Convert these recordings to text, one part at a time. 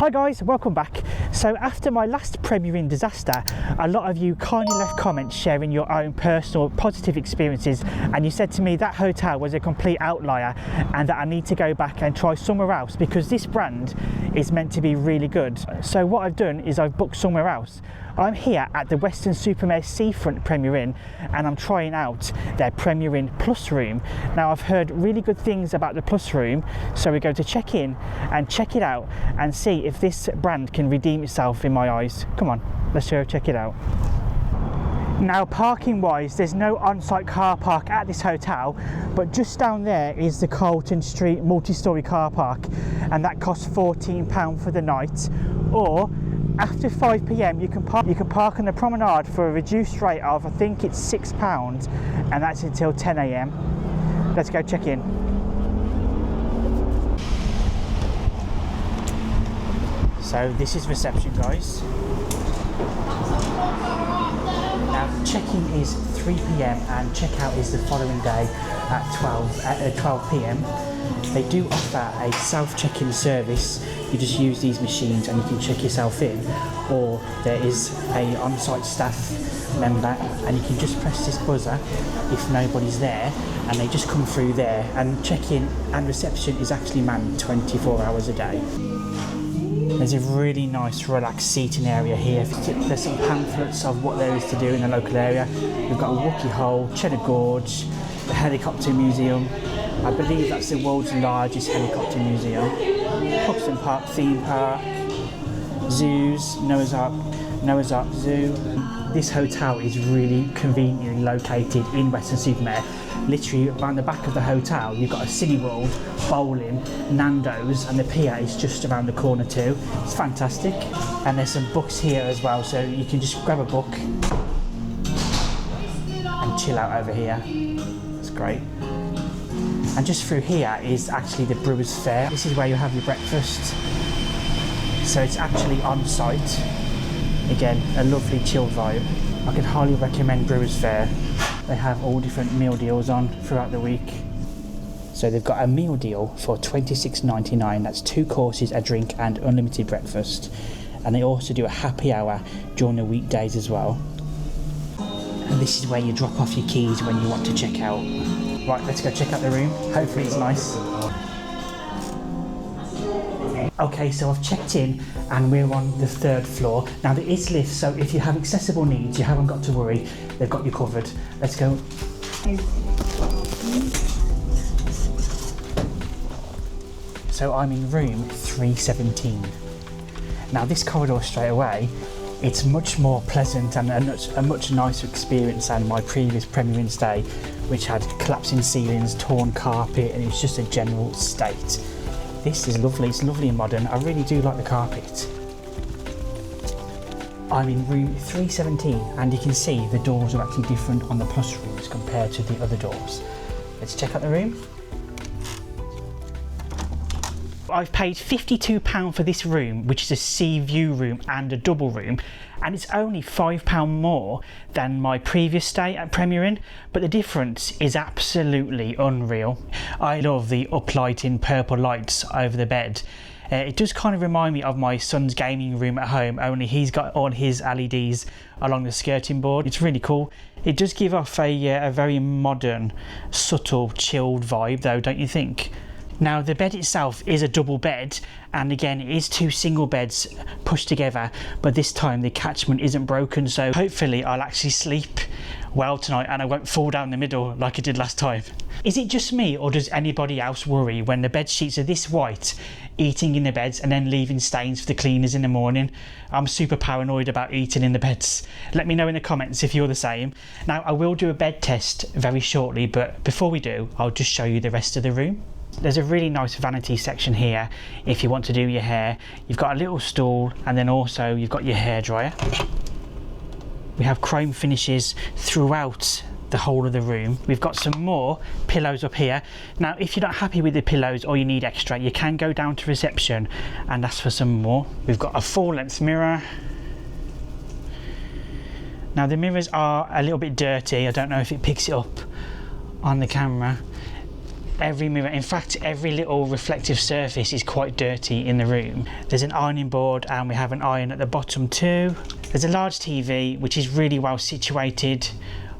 Hi guys, welcome back. So after my last Premier Inn disaster, a lot of you kindly left comments sharing your own personal positive experiences, and you said to me that hotel was a complete outlier and that I need to go back and try somewhere else because this brand is meant to be really good. So what I've done is I've booked somewhere else. I'm here at the Weston-Super-mare Seafront Premier Inn and I'm trying out their Premier Inn Plus room. Now I've heard really good things about the Plus room, so we're going to check in and check it out and see if this brand can redeem itself in my eyes. Come on, let's go check it out. Now parking wise, there's no on-site car park at this hotel, but just down there is the Carlton Street multi-storey car park, and that costs £14 for the night. Or after 5 PM you can park on the promenade for a reduced rate of, I think it's £6, and that's until 10 AM. Let's go check in. So this is reception, guys. Now check-in is 3 PM and check-out is the following day at 12 PM. They do offer a self-check-in service. You just use these machines and you can check yourself in, or there is a on-site staff member and you can just press this buzzer if nobody's there and they just come through there, and check-in and reception is actually manned 24 hours a day. There's a really nice relaxed seating area here. There's some pamphlets of what there is to do in the local area. We've got a Wookey Hole, Cheddar Gorge, the Helicopter Museum. I believe that's the world's largest helicopter museum. Hobson Park theme park, zoos, Noah's Ark Zoo. This hotel is really conveniently located in Weston-Super-mare. Literally around the back of the hotel you've got a Cineworld, bowling, Nando's, and the pier is just around the corner too. It's fantastic. And there's some books here as well, so you can just grab a book and chill out over here. It's great. And just through here is actually the Brewers Fayre. This is where you have your breakfast. So it's actually on site. Again, a lovely chilled vibe. I can highly recommend Brewers Fayre. They have all different meal deals on throughout the week. So they've got a meal deal for £26.99. That's 2 courses, a drink and unlimited breakfast. And they also do a happy hour during the weekdays as well. And this is where you drop off your keys when you want to check out. Right, let's go check out the room. Hopefully it's nice. Okay, so I've checked in and we're on the 3rd floor. Now there is lifts, so if you have accessible needs, you haven't got to worry. They've got you covered. Let's go. So I'm in room 317. Now this corridor straight away, it's much more pleasant and a much nicer experience than my previous Premier Inn stay, which had collapsing ceilings, torn carpet, and it was just a general state. This is lovely, it's lovely and modern. I really do like the carpet. I'm in room 317 and you can see the doors are actually different on the Plus rooms compared to the other doors. Let's check out the room. I've paid £52 for this room, which is a sea view room and a double room, and it's only £5 more than my previous stay at Premier Inn, but the difference is absolutely unreal. I love the uplighting purple lights over the bed. It does kind of remind me of my son's gaming room at home, only he's got all his LEDs along the skirting board. It's really cool. It does give off a very modern, subtle, chilled vibe though, don't you think? Now the bed itself is a double bed, and again it is 2 single beds pushed together, but this time the catchment isn't broken, so hopefully I'll actually sleep well tonight and I won't fall down the middle like I did last time. Is it just me, or does anybody else worry when the bed sheets are this white, eating in the beds and then leaving stains for the cleaners in the morning? I'm super paranoid about eating in the beds. Let me know in the comments if you're the same. Now I will do a bed test very shortly, but before we do, I'll just show you the rest of the room. There's a really nice vanity section here if you want to do your hair. You've got a little stool, and then also you've got your hairdryer. We have chrome finishes throughout the whole of the room. We've got some more pillows up here. Now if you're not happy with the pillows or you need extra, you can go down to reception and ask for some more. We've got a full-length mirror. Now the mirrors are a little bit dirty. I don't know if it picks it up on the camera. every mirror, in fact every little reflective surface is quite dirty in the room. There's an ironing board and we have an iron at the bottom too. There's a large TV which is really well situated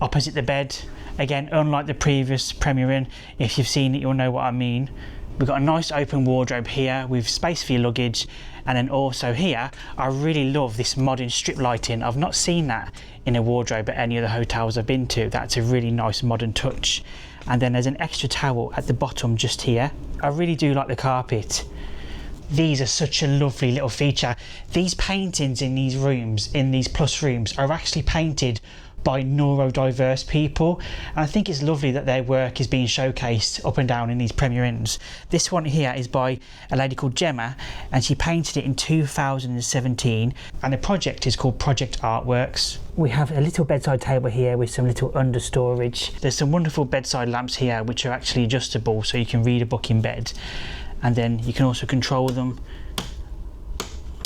opposite the bed. Again, unlike the previous Premier Inn, if you've seen it you'll know what I mean. We've got a nice open wardrobe here with space for your luggage, and then also here I really love this modern strip lighting. I've not seen that in a wardrobe at any of the hotels I've been to. That's a really nice modern touch. And then there's an extra towel at the bottom just here. I really do like the carpet. These are such a lovely little feature. These paintings in these rooms, in these plus rooms, are actually painted by neurodiverse people, and I think it's lovely that their work is being showcased up and down in these Premier Inns. This one here is by a lady called Gemma, and she painted it in 2017, and the project is called Project Artworks. We have a little bedside table here with some little under storage. There's some wonderful bedside lamps here which are actually adjustable so you can read a book in bed, and then you can also control them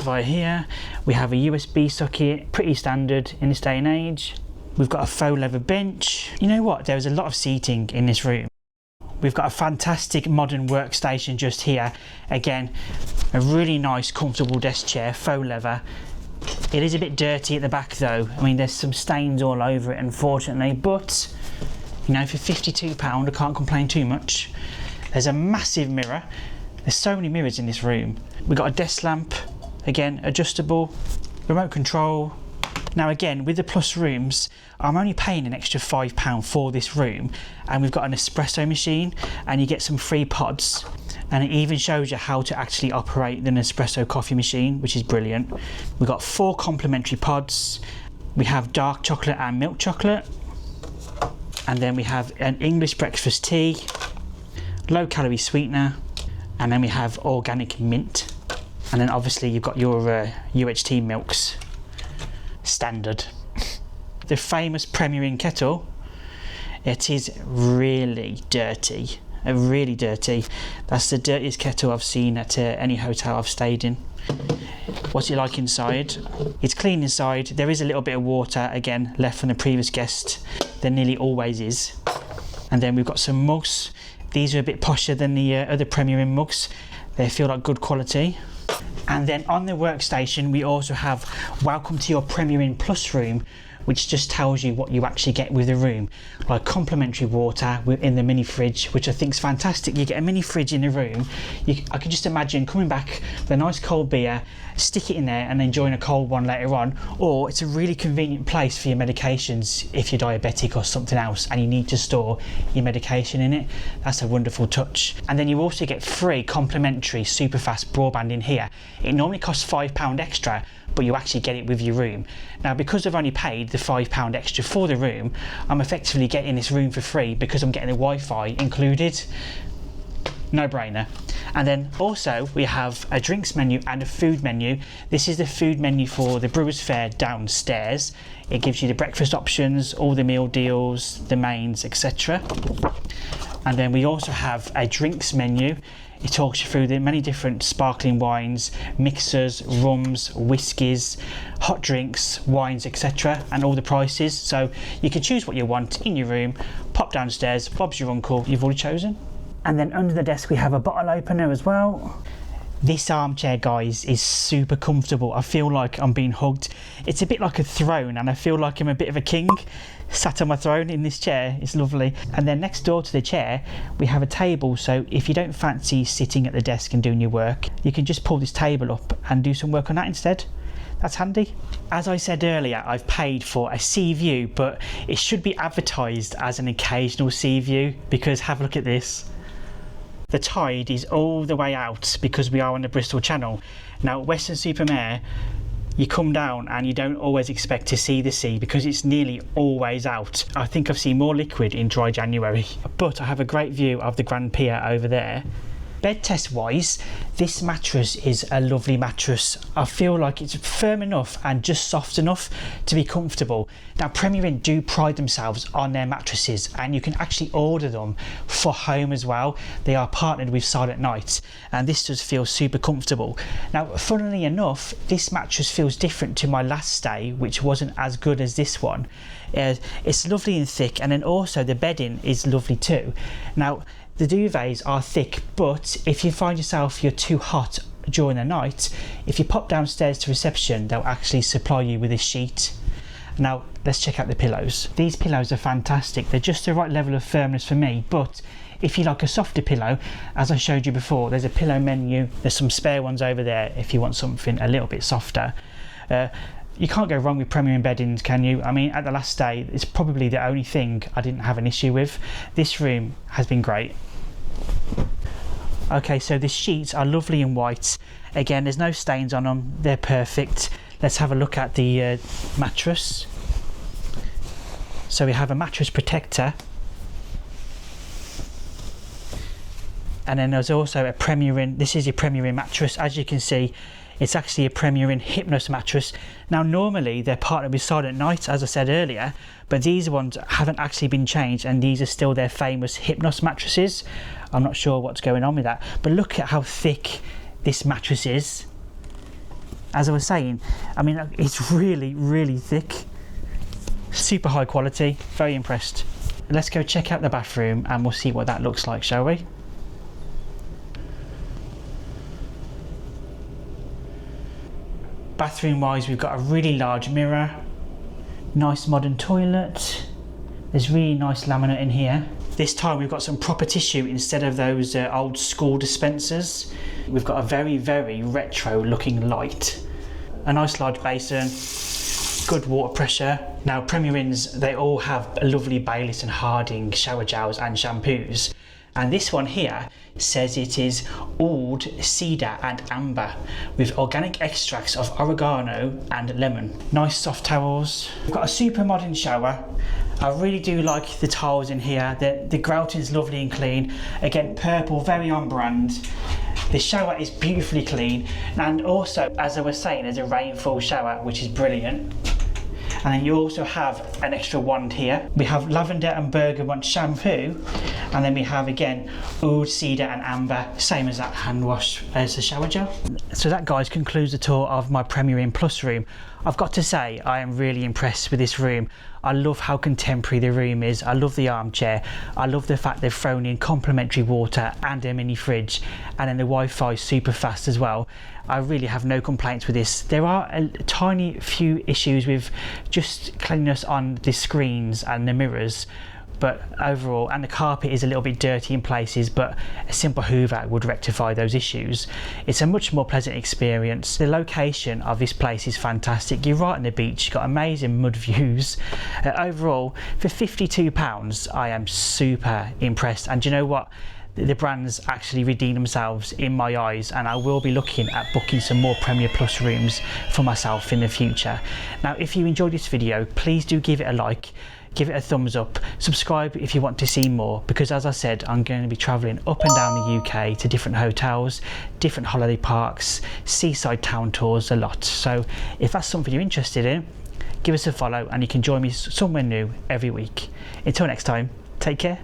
via here. We have a USB socket, pretty standard in this day and age. We've got a faux leather bench. You know what, there's a lot of seating in this room. We've got a fantastic modern workstation just here. Again, a really nice comfortable desk chair, faux leather. It is a bit dirty at the back though. I mean, there's some stains all over it unfortunately, but you know, for £52 I can't complain too much. There's a massive mirror. There's so many mirrors in this room. We've got a desk lamp, again adjustable, remote control. Now again, with the plus rooms, I'm only paying an extra £5 for this room, and we've got an espresso machine and you get some free pods, and it even shows you how to actually operate the Nespresso coffee machine, which is brilliant. We've got 4 complimentary pods. We have dark chocolate and milk chocolate, and then we have an English breakfast tea, low calorie sweetener, and then we have organic mint, and then obviously you've got your UHT milks standard. The famous Premier Inn kettle, it is really dirty, really dirty. That's the dirtiest kettle I've seen at any hotel I've stayed in. What's it like inside? It's clean inside. There is a little bit of water again left from the previous guest. There nearly always is. And then we've got some mugs. These are a bit posher than the other Premier Inn mugs. They feel like good quality. And then on the workstation we also have welcome to your Premier Inn Plus room, which just tells you what you actually get with the room, like complimentary water in the mini fridge, which I think is fantastic. You get a mini fridge in the room. I can just imagine coming back with a nice cold beer, stick it in there and enjoying a cold one later on. Or it's a really convenient place for your medications if you're diabetic or something else and you need to store your medication in it. That's a wonderful touch. And then you also get free complimentary super fast broadband in here. It normally costs £5 extra, but you actually get it with your room. Now, because I've only paid the £5 extra for the room, I'm effectively getting this room for free because I'm getting the Wi-Fi included. No brainer. And then also we have a drinks menu and a food menu. This is the food menu for the Brewers Fare downstairs. It gives you the breakfast options, all the meal deals, the mains, etc. And then we also have a drinks menu. It talks you through the many different sparkling wines, mixers, rums, whiskies, hot drinks, wines, etc. and all the prices. So you can choose what you want in your room, pop downstairs, Bob's your uncle, you've already chosen. And then under the desk we have a bottle opener as well. This armchair, guys, is super comfortable. I feel like I'm being hugged. It's a bit like a throne and I feel like I'm a bit of a king sat on my throne in this chair. It's lovely. And then next door to the chair we have a table, so if you don't fancy sitting at the desk and doing your work, you can just pull this table up and do some work on that instead. That's handy. As I said earlier, I've paid for a sea view, but it should be advertised as an occasional sea view, because have a look at this. The tide is all the way out because we are on the Bristol Channel. Now, Weston-Super-mare, you come down and you don't always expect to see the sea because it's nearly always out. I think I've seen more liquid in dry January. But I have a great view of the Grand Pier over there. Bed test wise, this mattress is a lovely mattress. I feel like it's firm enough and just soft enough to be comfortable. Now, Premier Inn do pride themselves on their mattresses, and you can actually order them for home as well. They are partnered with Silent Night, and this does feel super comfortable. Now, funnily enough, this mattress feels different to my last stay, which wasn't as good as this one. It's lovely and thick, and then also the bedding is lovely too. Now, The duvets are thick, but if you find yourself you're too hot during the night, if you pop downstairs to reception, they'll actually supply you with a sheet. Now let's check out the pillows. These pillows are fantastic. They're just the right level of firmness for me, but if you like a softer pillow, as I showed you before, there's a pillow menu. There's some spare ones over there if you want something a little bit softer. You can't go wrong with Premier Inn beddings, can you? I mean, at the last stay, it's probably the only thing I didn't have an issue with. This room has been great. Okay, so the sheets are lovely and white. Again, there's no stains on them. They're perfect. Let's have a look at the mattress. So we have a mattress protector. And then there's also a Premier Inn. This is a Premier Inn mattress. As you can see, it's actually a Premier Inn Hypnos mattress. Now, normally they're partnered with Silent Night, as I said earlier, but these ones haven't actually been changed, and these are still their famous Hypnos mattresses. I'm not sure what's going on with that, but look at how thick this mattress is. As I was saying, I mean, it's really, really thick. Super high quality, very impressed. Let's go check out the bathroom and we'll see what that looks like, shall we? Bathroom wise, we've got a really large mirror, nice modern toilet. There's really nice laminate in here. This time we've got some proper tissue instead of those old school dispensers. We've got a very, very retro looking light. A nice large basin, good water pressure. Now Premier Inns, they all have a lovely Bayliss and Harding shower gels and shampoos. And this one here says it is oud, cedar and amber with organic extracts of oregano and lemon. Nice soft towels. We've got a super modern shower. I really do like the tiles in here. The grouting's lovely and clean. Again, purple, very on brand. The shower is beautifully clean, and also, as I was saying, there's a rainfall shower, which is brilliant. And then you also have an extra wand here. We have lavender and bergamot shampoo, and then we have again oud, cedar and amber, same as that hand wash as the shower gel. So that, guys, concludes the tour of my Premier Inn Plus room. I've got to say, I am really impressed with this room. I love how contemporary the room is. I love the armchair. I love the fact they've thrown in complimentary water and a mini fridge, and then the Wi-Fi is super fast as well. I really have no complaints with this. There are a tiny few issues with just cleanliness on the screens and the mirrors, but overall, and the carpet is a little bit dirty in places, but a simple hoover would rectify those issues. It's a much more pleasant experience. The location of this place is fantastic. You're right on the beach, you've got amazing mud views. Overall, for £52, I am super impressed. And do you know what? The brands actually redeem themselves in my eyes, and I will be looking at booking some more Premier Plus rooms for myself in the future. Now, if you enjoyed this video, please do give it a like, give it a thumbs up, subscribe if you want to see more, because as I said, I'm going to be travelling up and down the UK to different hotels, different holiday parks, seaside town tours, a lot. So if that's something you're interested in, give us a follow and you can join me somewhere new every week. Until next time, take care.